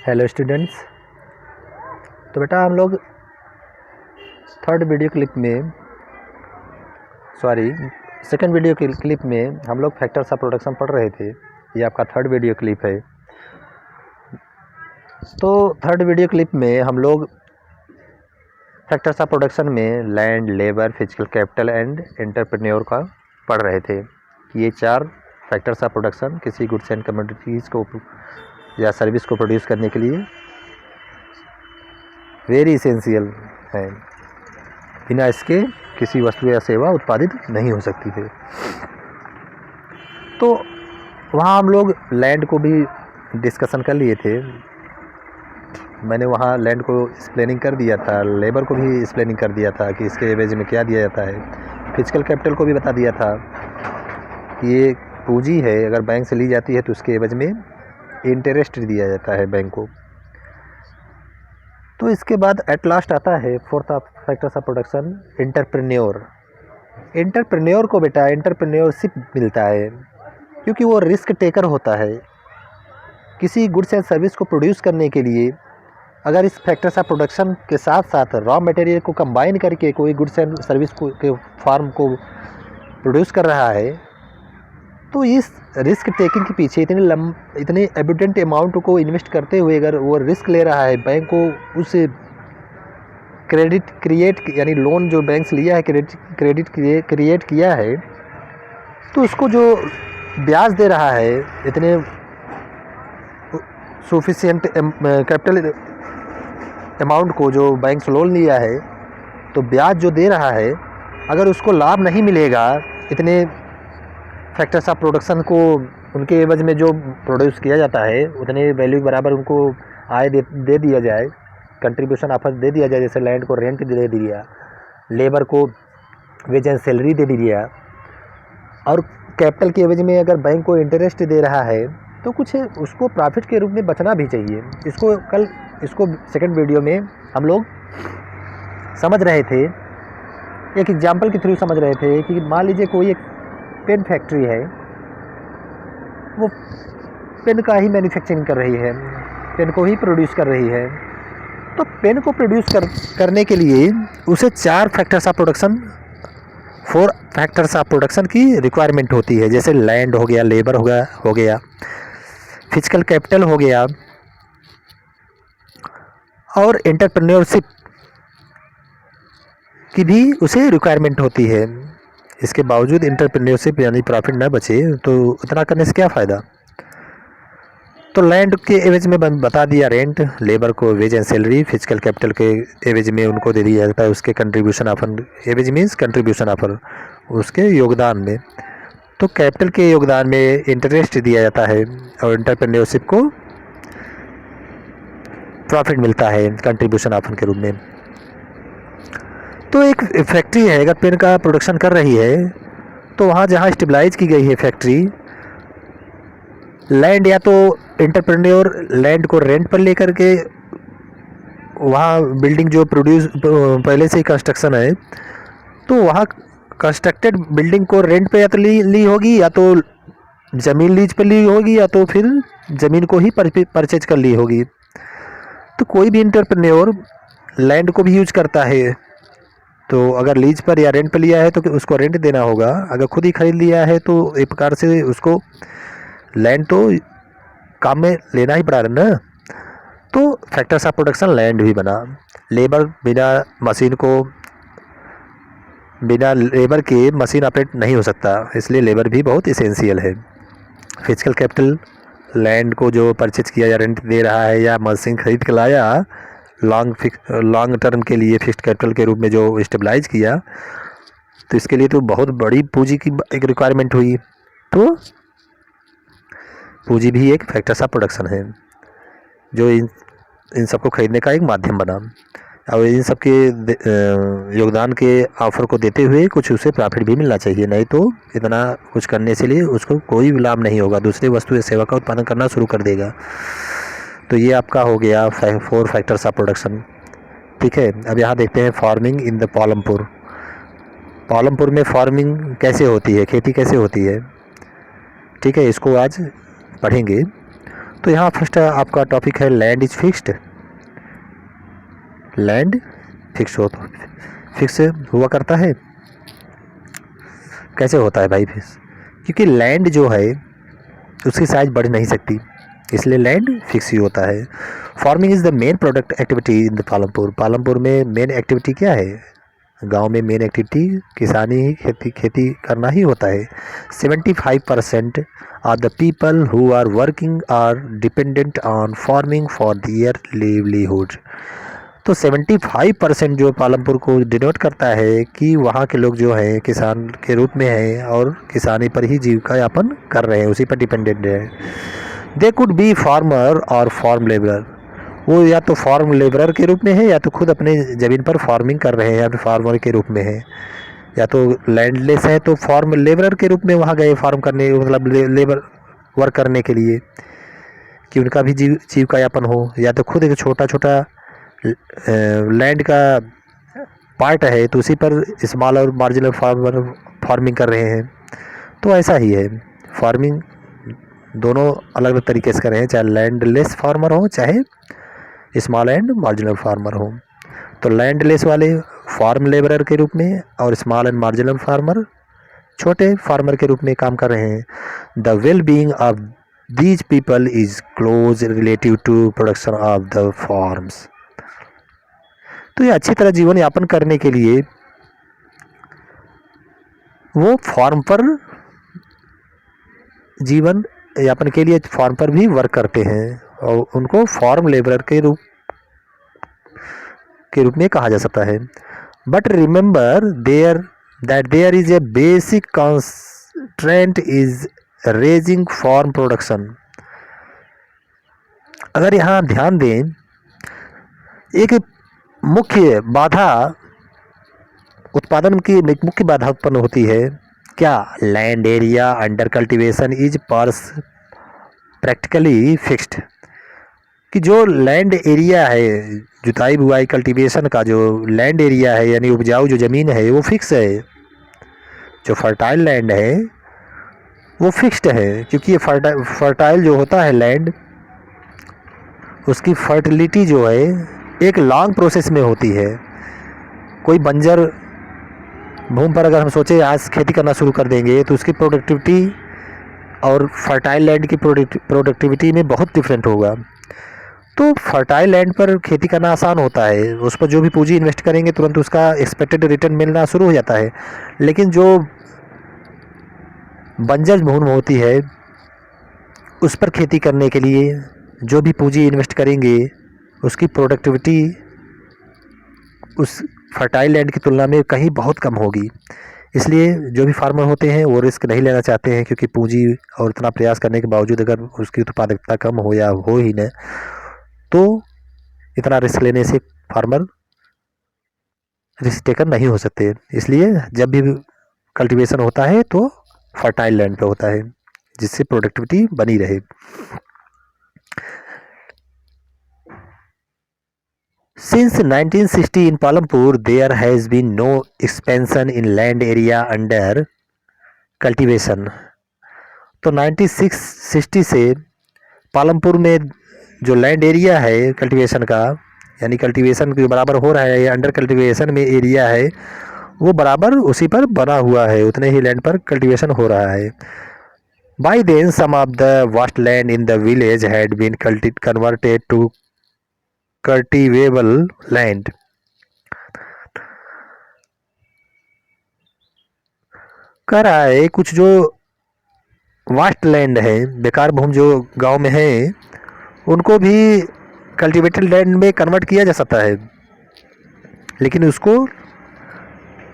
Hello students. तो बेटा हम लोग थर्ड वीडियो क्लिप में सेकंड वीडियो क्लिप में हम लोग फैक्टर्स ऑफ प्रोडक्शन पढ़ रहे थे। ये आपका थर्ड वीडियो क्लिप है। तो थर्ड वीडियो क्लिप में हम लोग फैक्टर्स ऑफ प्रोडक्शन में land, labour, physical capital and entrepreneur का पढ़ रहे थे। ये चार फैक्टर्स ऑफ प्रोडक्शन किसी गुड्स एंड कमोडिटीज़ को या सर्विस को प्रोड्यूस करने के लिए वेरी इसेंशियल है। बिना इसके किसी वस्तु या सेवा उत्पादित नहीं हो सकती है। तो वहाँ हम लोग लैंड को भी डिस्कशन कर लिए थे। मैंने वहाँ लैंड को एक्सप्लेनिंग कर दिया था, लेबर को भी एक्सप्लेनिंग कर दिया था कि इसके एवज में क्या दिया जाता है। फिजिकल कैपिटल को भी बता दिया था कि ये पूंजी है, अगर बैंक से ली जाती है तो उसके एवज में इंटरेस्ट दिया जाता है बैंक को। तो इसके बाद एट लास्ट आता है fourth of factors of production, entrepreneur. Entrepreneur को बेटा एंटरप्रेन्योरशिप मिलता है क्योंकि वो रिस्क टेकर होता है। किसी गुड्स एंड सर्विस को प्रोड्यूस करने के लिए अगर इस फैक्टर्स ऑफ प्रोडक्शन के साथ साथ रॉ मटेरियल को कंबाइन करके कोई गुड्स एंड सर्विस को के फार्म को प्रोड्यूस कर रहा है, तो इस रिस्क टेकिंग के पीछे इतने एबिडेंट अमाउंट को इन्वेस्ट करते हुए अगर वो रिस्क ले रहा है, बैंक को उस क्रेडिट क्रिएट यानी लोन जो बैंक से लिया है क्रेडिट क्रिएट किया है, तो उसको जो ब्याज दे रहा है इतने सफिशिएंट कैपिटल अमाउंट को जो बैंक से लोन लिया है, तो ब्याज जो दे रहा है अगर उसको लाभ नहीं मिलेगा, इतने फैक्टर्स ऑफ प्रोडक्शन को उनके एवज में जो प्रोड्यूस किया जाता है उतने वैल्यू बराबर उनको आय दे दिया जाए, कंट्रीब्यूशन ऑफर दे दिया जाए। जैसे लैंड को रेंट दे दिया, लेबर को वेज एंड सैलरी दे दिया, और कैपिटल के एवज में अगर बैंक को इंटरेस्ट दे रहा है तो कुछ उसको प्रॉफिट के रूप में बचना भी चाहिए। इसको सेकंड वीडियो में हम लोग समझ रहे थे, एक एग्जाम्पल के थ्रू समझ रहे थे कि मान लीजिए कोई एक पेन फैक्ट्री है, वो पेन का ही मैन्युफैक्चरिंग कर रही है, पेन को ही प्रोड्यूस कर रही है। तो पेन को प्रोड्यूस करने के लिए उसे फोर फैक्टर्स ऑफ प्रोडक्शन की रिक्वायरमेंट होती है। जैसे लैंड हो गया, लेबर हो गया, फिजिकल कैपिटल हो गया, और एंटरप्रेन्योरशिप की भी उसे रिक्वायरमेंट होती है। इसके बावजूद एंटरप्रेन्योरशिप यानी प्रॉफिट न बचे तो उतना करने से क्या फ़ायदा। तो लैंड के एवज में बता दिया रेंट, लेबर को wage and salary, physical capital के एवज में उनको दे दिया जाता है उसके कंट्रीब्यूशन ऑफर। एवज मीन्स कंट्रीब्यूशन ऑफर, उसके योगदान में। तो कैपिटल के योगदान में इंटरेस्ट दिया जाता है और एंटरप्रेन्योरशिप को प्रॉफिट मिलता है कंट्रीब्यूशन ऑफर के रूप में। तो एक फैक्ट्री है अगर पेन का प्रोडक्शन कर रही है, तो वहाँ जहाँ स्टेबलाइज की गई है फैक्ट्री, लैंड या तो एंटरप्रेन्योर लैंड को रेंट पर लेकर के वहाँ बिल्डिंग जो प्रोड्यूस पहले से ही कंस्ट्रक्शन है, तो वहाँ कंस्ट्रक्टेड बिल्डिंग को रेंट पे या तो ली होगी, या तो ज़मीन लीज पर ली होगी, या तो फिर ज़मीन को ही परचेज कर ली होगी। तो कोई भी एंटरप्रेन्योर लैंड को भी यूज करता है, तो अगर लीज पर या रेंट पर लिया है तो उसको रेंट देना होगा। अगर खुद ही खरीद लिया है तो एक प्रकार से उसको लैंड तो काम में लेना ही पड़ा ना। तो फैक्टर्स ऑफ प्रोडक्शन लैंड भी बना। लेबर बिना लेबर के मशीन ऑपरेट नहीं हो सकता, इसलिए लेबर भी बहुत इसेंशियल है। फिजिकल कैपिटल लैंड को जो परचेज किया या रेंट दे रहा है या मशीन खरीद के लाया लॉन्ग टर्म के लिए फिक्स्ड कैपिटल के रूप में जो स्टेबलाइज किया, तो इसके लिए तो बहुत बड़ी पूंजी की एक रिक्वायरमेंट हुई। तो पूंजी भी एक फैक्टर्स ऑफ प्रोडक्शन है जो इन सबको खरीदने का एक माध्यम बना, और इन सब के योगदान के ऑफर को देते हुए कुछ उसे प्रॉफिट भी मिलना चाहिए, नहीं तो इतना कुछ करने से लिए उसको कोई लाभ नहीं होगा, दूसरी वस्तु या सेवा का उत्पादन करना शुरू कर देगा। तो ये आपका हो गया फोर फैक्टर्स ऑफ प्रोडक्शन। ठीक है, अब यहाँ देखते हैं farming in the Palampur. Palampur में फार्मिंग कैसे होती है, खेती कैसे होती है। ठीक है, इसको आज पढ़ेंगे। तो यहाँ फर्स्ट आपका टॉपिक है land is fixed. Land fix हुआ करता है। कैसे होता है भाई फिक्स? क्योंकि लैंड जो है उसकी साइज बढ़ नहीं सकती, इसलिए लैंड फिक्स ही होता है। Farming is the main product activity in the Palampur. Palampur में मेन एक्टिविटी क्या है? गांव में मेन एक्टिविटी किसानी ही, खेती करना ही होता है। 75% of the people who are working are dependent on farming for their livelihood. तो 75% जो पालमपुर को डिनोट करता है कि वहाँ के लोग जो हैं किसान के रूप में हैं और किसानी पर ही जीविका यापन कर रहे हैं, उसी पर डिपेंडेंट है। दे कुड बी फार्मर और फार्म लेबरर। वो या तो फार्म लेबरर के रूप में है या तो खुद अपने ज़मीन पर फार्मिंग कर रहे हैं या फिर फार्मर के रूप में है, या तो लैंडलेस है तो फार्म लेबरर के रूप में वहाँ गए फार्म करने, मतलब लेबर वर्क करने के लिए कि उनका भी जीविका यापन हो, या तो खुद एक छोटा छोटा लैंड का पार्ट है तो उसी पर स्मॉल और मार्जिनल फार्मिंग कर रहे हैं। तो ऐसा ही है, फार्मिंग दोनों अलग अलग तरीके से कर रहे हैं, चाहे लैंडलेस फार्मर हो चाहे स्मॉल एंड मार्जिनल फार्मर हो। तो लैंडलेस वाले फार्म लेबरर के रूप में और स्मॉल एंड मार्जिनल फार्मर छोटे फार्मर के रूप में काम कर रहे हैं। The well being of these people is close relative to production of the farms. तो ये अच्छी तरह जीवन यापन करने के लिए वो फार्म पर जीवन यापन के लिए फार्म पर भी वर्क करते हैं और उनको फार्म लेबरर के रूप में कहा जा सकता है। But remember there is a basic constraint is raising farm production. अगर यहाँ ध्यान दें, एक मुख्य बाधा उत्पादन की मुख्य बाधा उत्पन्न होती है क्या? Land area under cultivation is practically fixed. कि जो लैंड एरिया है, जुताई बुआई कल्टीवेशन का जो लैंड एरिया है यानी उपजाऊ जो ज़मीन है वो फिक्स है। जो फर्टाइल लैंड है वो फिक्स्ड है, क्योंकि ये फर्टाइल जो होता है लैंड, उसकी फर्टिलिटी जो है एक लॉन्ग प्रोसेस में होती है। कोई बंजर भूमि पर अगर हम सोचे आज खेती करना शुरू कर देंगे तो उसकी प्रोडक्टिविटी और फर्टाइल लैंड की प्रोडक्टिविटी में बहुत डिफरेंट होगा। तो फर्टाइल लैंड पर खेती करना आसान होता है, उस पर जो भी पूंजी इन्वेस्ट करेंगे तुरंत उसका एक्सपेक्टेड रिटर्न मिलना शुरू हो जाता है। लेकिन जो बंजर भूमि होती है उस पर खेती करने के लिए जो भी पूंजी इन्वेस्ट करेंगे उसकी प्रोडक्टिविटी उस फर्टाइल लैंड की तुलना में कहीं बहुत कम होगी। इसलिए जो भी फार्मर होते हैं वो रिस्क नहीं लेना चाहते हैं, क्योंकि पूंजी और इतना प्रयास करने के बावजूद अगर उसकी उत्पादकता कम हो या हो ही न, तो इतना रिस्क लेने से फार्मर रिस्क टेकर नहीं हो सकते। इसलिए जब भी कल्टीवेशन होता है तो फर्टाइल लैंड पे होता है जिससे प्रोडक्टिविटी बनी रहे। Since 1960 in Palampur, there has been no expansion in land area under cultivation. तो 1960 से पालमपुर में जो लैंड एरिया है कल्टीवेशन का, यानी कल्टीवेशन के बराबर हो रहा है, अंडर कल्टीवेशन में एरिया है वो बराबर उसी पर बना हुआ है, उतने ही लैंड पर कल्टीवेशन हो रहा है। By then, some of the vast land in the village had been converted to cultivable land. कह रहा है कुछ जो वास्ट लैंड है, बेकार भूमि जो गांव में है, उनको भी कल्टीवेटेड लैंड में कन्वर्ट किया जा सकता है, लेकिन उसको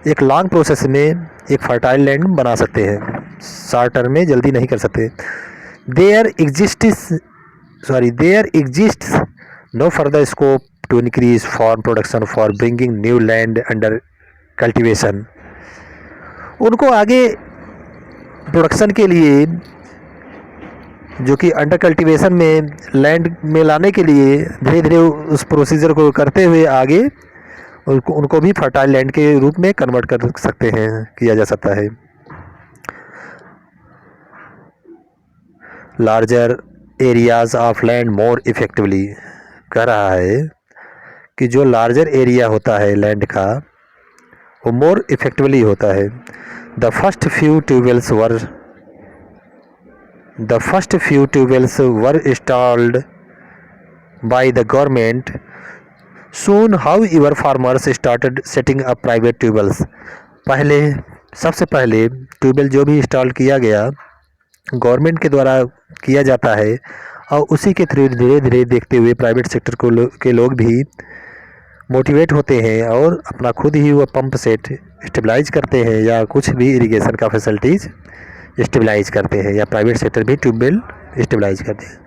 एक लॉन्ग प्रोसेस में एक फर्टाइल लैंड बना सकते हैं, शॉर्ट टर्म में जल्दी नहीं कर सकते। There exists no further scope to increase farm production for bringing new land under cultivation. उनको आगे प्रोडक्शन के लिए जो कि अंडर कल्टीवेशन में लैंड में लाने के लिए धीरे धीरे उस प्रोसीजर को करते हुए आगे उनको भी फर्टाइल लैंड के रूप में कन्वर्ट कर सकते हैं, किया जा सकता है। Larger areas of land more effectively, कह रहा है कि जो लार्जर एरिया होता है लैंड का वो मोर इफेक्टिवली होता है। The first few tube wells were installed by the government. Soon how ever farmers started setting up private tube wells. सबसे पहले ट्यूबवेल जो भी इंस्टॉल किया गया गवर्नमेंट के द्वारा किया जाता है, और उसी के थ्रू धीरे धीरे देखते हुए प्राइवेट सेक्टर के लोग भी मोटिवेट होते हैं और अपना खुद ही वो पंप सेट स्टेबलाइज करते हैं या कुछ भी इरिगेशन का फैसिलिटीज़ स्टेबलाइज करते हैं, या प्राइवेट सेक्टर भी ट्यूबवेल स्टेबलाइज करते हैं।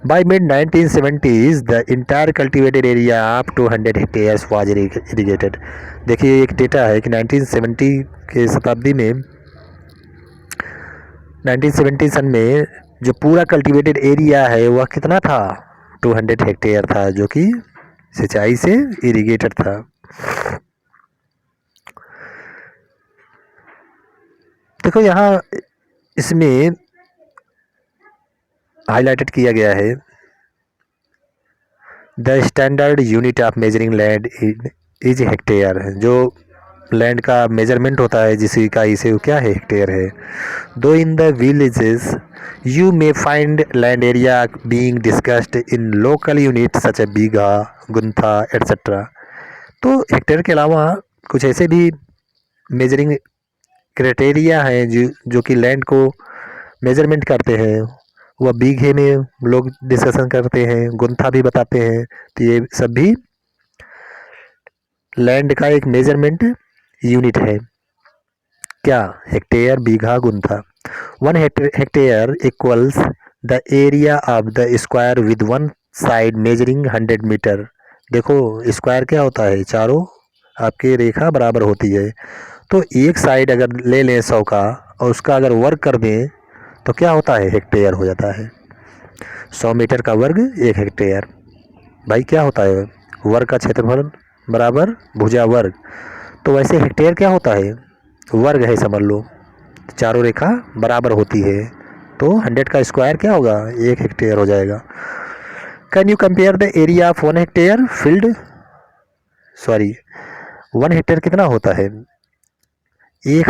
By mid 1970s the entire cultivated area of 200 hectares was irrigated. देखिए एक डेटा है कि 1970 के शताब्दी में 1970 सन में जो पूरा कल्टिवेटेड एरिया है वह कितना था, 200 हेक्टेयर था, जो कि सिंचाई से इरिगेटेड था। देखो यहाँ इसमें हाईलाइटेड किया गया है the standard unit of measuring land is hectare. जो लैंड का मेजरमेंट होता है जिस इकाई से वो क्या है, हेक्टेयर है। Though in the villages you may find land area being discussed in local unit such a bigha, guntha etcetera. तो हेक्टेयर के अलावा कुछ ऐसे भी मेजरिंग क्राइटेरिया हैं जो कि लैंड को मेजरमेंट करते हैं, वह बीघे में लोग डिस्कशन करते हैं, गुंथा भी बताते हैं। तो ये सब भी लैंड का एक मेजरमेंट यूनिट है। क्या, hectare, bigha, guntha. 1 hectare equals the area of the square with one side measuring 100 metre. देखो स्क्वायर क्या होता है, चारों आपकी रेखा बराबर होती है, तो एक साइड अगर ले लें 100 का और उसका अगर वर्ग कर दें तो क्या होता है, हेक्टेयर हो जाता है। 100 मीटर का वर्ग 1 हेक्टेयर। भाई क्या होता है, वर्ग का क्षेत्रफल बराबर भुजा वर्ग। तो वैसे हेक्टेयर क्या होता है, वर्ग है समझ लो, चारों रेखा बराबर होती है, तो 100 का स्क्वायर क्या होगा, 1 हेक्टेयर हो जाएगा। Can you compare the area of 1 hectare field, 1 hectare कितना होता है, 1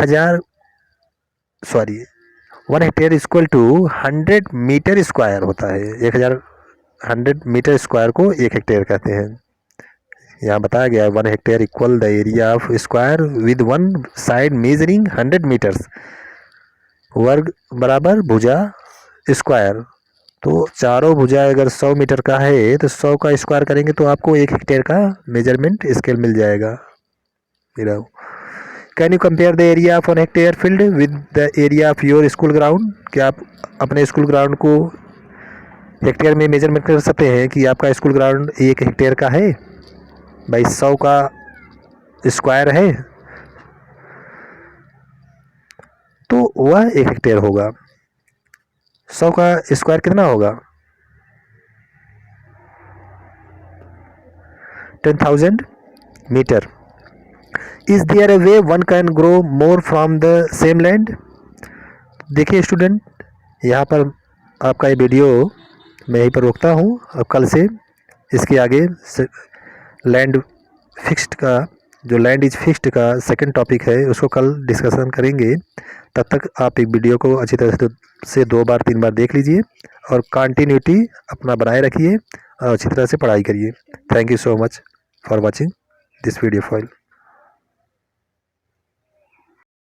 hectare equal to 100 metre square होता है। 100 मीटर स्क्वायर को 1 हेक्टेयर कहते हैं। यहाँ बताया गया है 1 hectare equal the area of square with one side measuring 100 metres, वर्ग बराबर भुजा स्क्वायर। तो चारों भुजा अगर 100 मीटर का है तो 100 का स्क्वायर करेंगे तो आपको 1 हेक्टेयर का मेजरमेंट स्केल मिल जाएगा। Can you compare the area of 1 hectare field with the area of your school ground. क्या आप अपने स्कूल ग्राउंड को हेक्टेयर में मेजरमेंट कर सकते हैं कि आपका स्कूल ग्राउंड 1 हेक्टेयर का है, भाई 100 का स्क्वायर है तो वह 1 हेक्टेयर होगा। 100 का स्क्वायर कितना होगा, 10,000 metre. Is there a way one can grow more from the same land. देखिए स्टूडेंट, यहाँ पर आपका ये वीडियो मैं यहीं पर रोकता हूँ। अब कल से इसके आगे लैंड फिक्स्ड का, जो लैंड इज फिक्स्ड का सेकंड टॉपिक है, उसको कल डिस्कशन करेंगे। तब तक आप एक वीडियो को अच्छी तरह से 2 बार 3 बार देख लीजिए और कंटिन्यूटी अपना बनाए रखिए और अच्छी तरह से पढ़ाई करिए। Thank you so much for watching this video file.